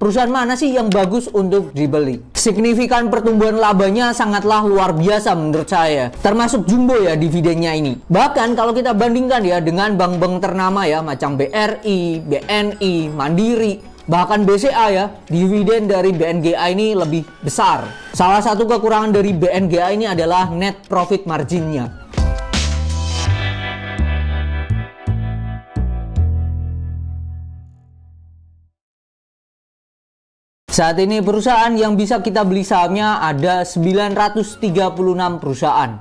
perusahaan mana sih yang bagus untuk dibeli? Signifikan pertumbuhan labanya sangatlah luar biasa menurut saya, termasuk jumbo ya dividennya ini. Bahkan kalau kita bandingkan ya dengan bank-bank ternama ya macam BRI, BNI, Mandiri, bahkan BCA ya, dividen dari BNGA ini lebih besar. Salah satu kekurangan dari BNGA ini adalah net profit marginnya. Saat ini perusahaan yang bisa kita beli sahamnya ada 936 perusahaan.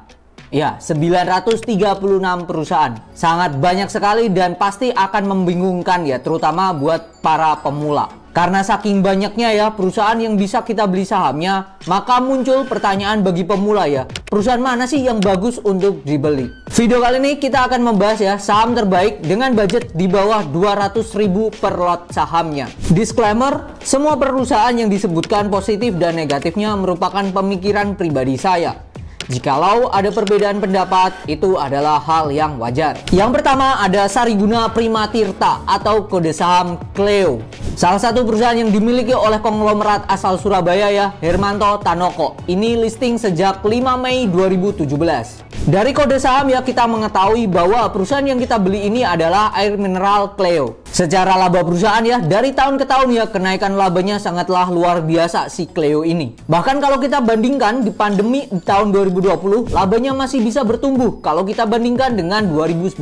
Ya, 936 perusahaan. Sangat banyak sekali dan pasti akan membingungkan ya, terutama buat para pemula. Karena saking banyaknya ya perusahaan yang bisa kita beli sahamnya, maka muncul pertanyaan bagi pemula ya, perusahaan mana sih yang bagus untuk dibeli? Video kali ini kita akan membahas ya saham terbaik dengan budget di bawah 200.000 per lot sahamnya. Disclaimer, semua perusahaan yang disebutkan positif dan negatifnya merupakan pemikiran pribadi saya. Jikalau ada perbedaan pendapat, itu adalah hal yang wajar. Yang pertama ada Sariguna Prima Tirta atau kode saham CLEO. Salah satu perusahaan yang dimiliki oleh konglomerat asal Surabaya ya, Hermanto Tanoko. Ini listing sejak 5 Mei 2017. Dari kode saham ya kita mengetahui bahwa perusahaan yang kita beli ini adalah air mineral CLEO. Secara laba perusahaan ya, dari tahun ke tahun ya kenaikan labanya sangatlah luar biasa si CLEO ini. Bahkan kalau kita bandingkan di pandemi di tahun 2020, labanya masih bisa bertumbuh kalau kita bandingkan dengan 2019.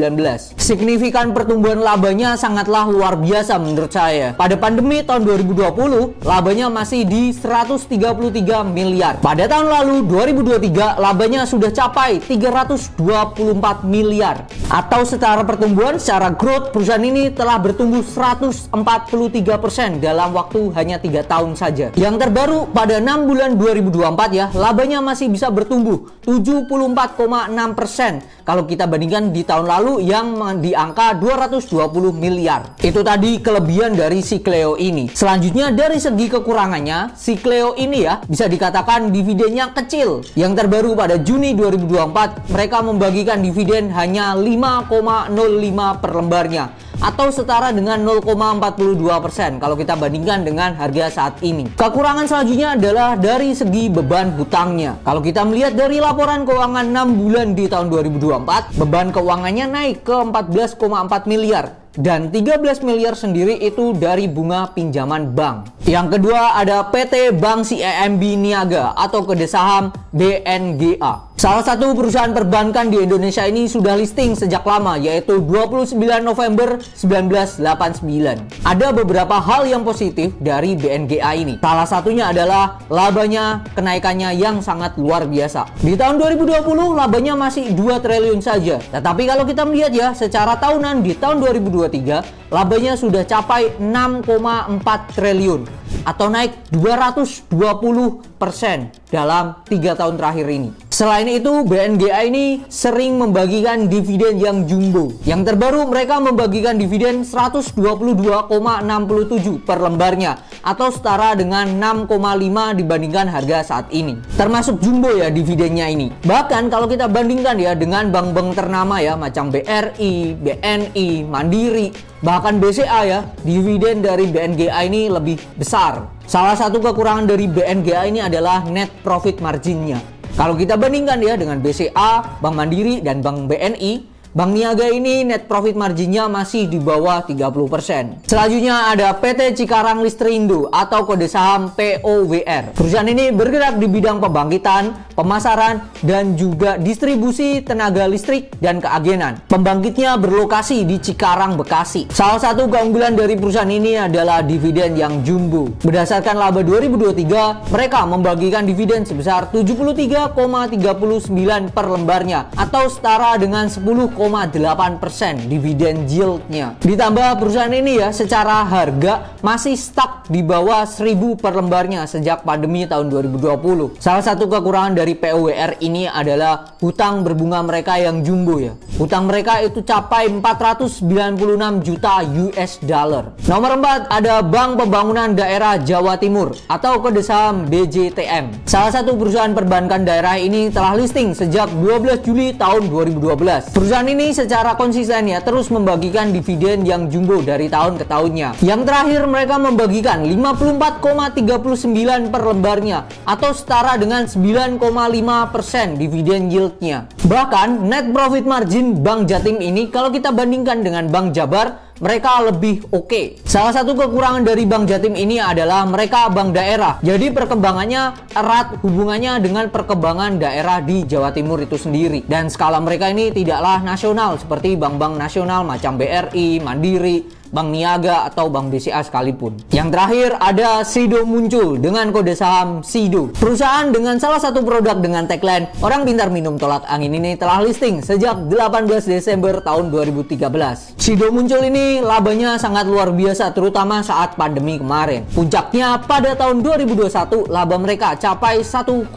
Signifikan pertumbuhan labanya sangatlah luar biasa menurut saya. Pada pandemi tahun 2020, labanya masih di 133 miliar. Pada tahun lalu 2023, labanya sudah capai 324 miliar. Atau secara pertumbuhan, secara growth, perusahaan ini telah bertumbuh 143% dalam waktu hanya 3 tahun saja. Yang terbaru pada 6 bulan 2024 ya, labanya masih bisa bertumbuh 74,6% kalau kita bandingkan di tahun lalu yang di angka 220 miliar. Itu tadi kelebihan dari si CLEO ini. Selanjutnya dari segi kekurangannya, si CLEO ini ya bisa dikatakan dividennya kecil. Yang terbaru pada Juni 2024, mereka membagikan dividen hanya 5,05 per lembarnya, atau setara dengan 0,42% kalau kita bandingkan dengan harga saat ini. Kekurangan selanjutnya adalah dari segi beban hutangnya. Kalau kita melihat dari laporan keuangan 6 bulan di tahun 2024, beban keuangannya naik ke 14,4 miliar. Dan 13 miliar sendiri itu dari bunga pinjaman bank. Yang kedua ada PT Bank CIMB Niaga atau kode saham BNGA. Salah satu perusahaan perbankan di Indonesia ini sudah listing sejak lama, yaitu 29 November 1989. Ada beberapa hal yang positif dari BNGA ini. Salah satunya adalah labanya, kenaikannya yang sangat luar biasa. Di tahun 2020 labanya masih 2 triliun saja. Tetapi kalau kita melihat ya secara tahunan di tahun 2023, labanya sudah capai 6,4 triliun atau naik 220% dalam 3 tahun terakhir ini. Selain itu, BNGA ini sering membagikan dividen yang jumbo. Yang terbaru, mereka membagikan dividen 122,67 per lembarnya atau setara dengan 6,5 dibandingkan harga saat ini. Termasuk jumbo ya dividennya ini. Bahkan kalau kita bandingkan ya dengan bank-bank ternama ya macam BRI, BNI, Mandiri, bahkan BCA ya, dividen dari BNGA ini lebih besar. Salah satu kekurangan dari BNGA ini adalah net profit marginnya. Kalau kita bandingkan ya dengan BCA, Bank Mandiri, dan Bank BNI, Bank Niaga ini net profit marginnya masih di bawah 30%. Selanjutnya ada PT Cikarang Listrindo atau kode saham POWR. Perusahaan ini bergerak di bidang pembangkitan, pemasaran, dan juga distribusi tenaga listrik dan keagenan. Pembangkitnya berlokasi di Cikarang, Bekasi. Salah satu keunggulan dari perusahaan ini adalah dividen yang jumbo. Berdasarkan laba 2023, mereka membagikan dividen sebesar 73,39 per lembarnya atau setara dengan 10,8% dividen yieldnya. Ditambah perusahaan ini ya secara harga masih stuck di bawah 1.000 per lembarnya sejak pandemi tahun 2020. Salah satu kekurangan dari POWR ini adalah hutang berbunga mereka yang jumbo ya. Hutang mereka itu capai 496 juta US dollar. Nomor 4 ada Bank Pembangunan Daerah Jawa Timur atau kode saham BJTM. Salah satu perusahaan perbankan daerah ini telah listing sejak 12 Juli tahun 2012. Perusahaan ini ini secara konsisten ya terus membagikan dividen yang jumbo dari tahun ke tahunnya. Yang terakhir mereka membagikan 54,39 per lembarnya atau setara dengan 9,5% dividen yieldnya. Bahkan net profit margin Bank Jatim ini kalau kita bandingkan dengan Bank Jabar, mereka lebih oke. Salah satu kekurangan dari Bank Jatim ini adalah mereka bank daerah. Jadi perkembangannya erat hubungannya dengan perkembangan daerah di Jawa Timur itu sendiri. Dan skala mereka ini tidaklah nasional seperti bank-bank nasional macam BRI, Mandiri, Bank Niaga atau Bank BCA sekalipun. Yang terakhir ada Sido muncul dengan kode saham SIDO. Perusahaan dengan salah satu produk dengan tagline "Orang pintar minum tolak angin" ini telah listing sejak 18 Desember tahun 2013. Sido muncul ini labanya sangat luar biasa terutama saat pandemi kemarin. Puncaknya pada tahun 2021 laba mereka capai 1,2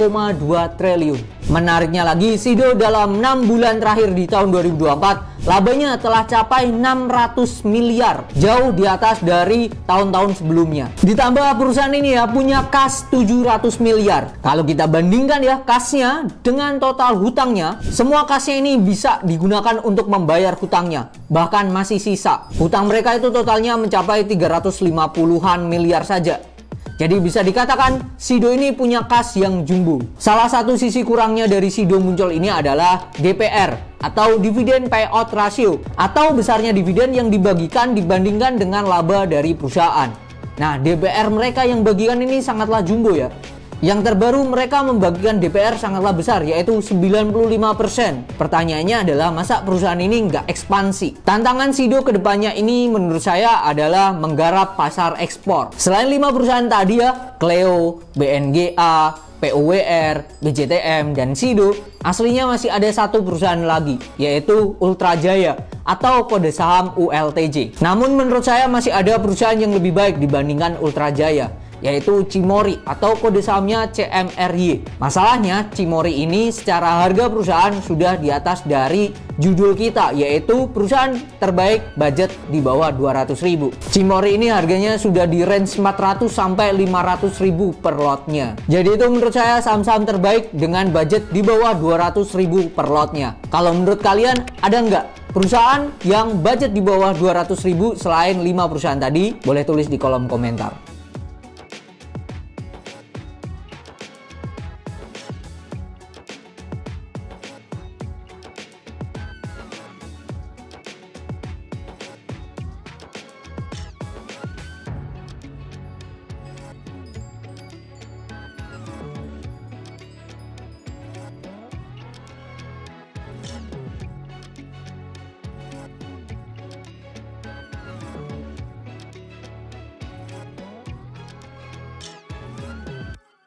triliun. Menariknya lagi, Sido dalam 6 bulan terakhir di tahun 2024 labanya telah capai 600 miliar, jauh di atas dari tahun-tahun sebelumnya. Ditambah perusahaan ini ya punya kas 700 miliar. Kalau kita bandingkan ya kasnya dengan total hutangnya, semua kasnya ini bisa digunakan untuk membayar hutangnya. Bahkan masih sisa. Hutang mereka itu totalnya mencapai 350-an miliar saja. Jadi bisa dikatakan Sido ini punya kas yang jumbo. Salah satu sisi kurangnya dari Sido muncul ini adalah DPR atau Dividend Payout Ratio atau besarnya dividen yang dibagikan dibandingkan dengan laba dari perusahaan. Nah, DPR mereka yang bagikan ini sangatlah jumbo ya. Yang terbaru mereka membagikan DPR sangatlah besar yaitu 95%. Pertanyaannya adalah masa perusahaan ini nggak ekspansi? Tantangan Sido kedepannya ini menurut saya adalah menggarap pasar ekspor. Selain 5 perusahaan tadi ya, Cleo, BNGA, PUWR, BJTM, dan Sido, aslinya masih ada satu perusahaan lagi yaitu Ultra Jaya atau kode saham ULTJ. Namun menurut saya masih ada perusahaan yang lebih baik dibandingkan Ultra Jaya, yaitu Cimori atau kode sahamnya CMRY. Masalahnya Cimori ini secara harga perusahaan sudah di atas dari judul kita, yaitu perusahaan terbaik budget di bawah 200.000. Cimori ini harganya sudah di range 400 sampai 500.000 per lotnya. Jadi itu menurut saya saham-saham terbaik dengan budget di bawah 200.000 per lotnya. Kalau menurut kalian ada nggak perusahaan yang budget di bawah 200.000 selain 5 perusahaan tadi? Boleh tulis di kolom komentar.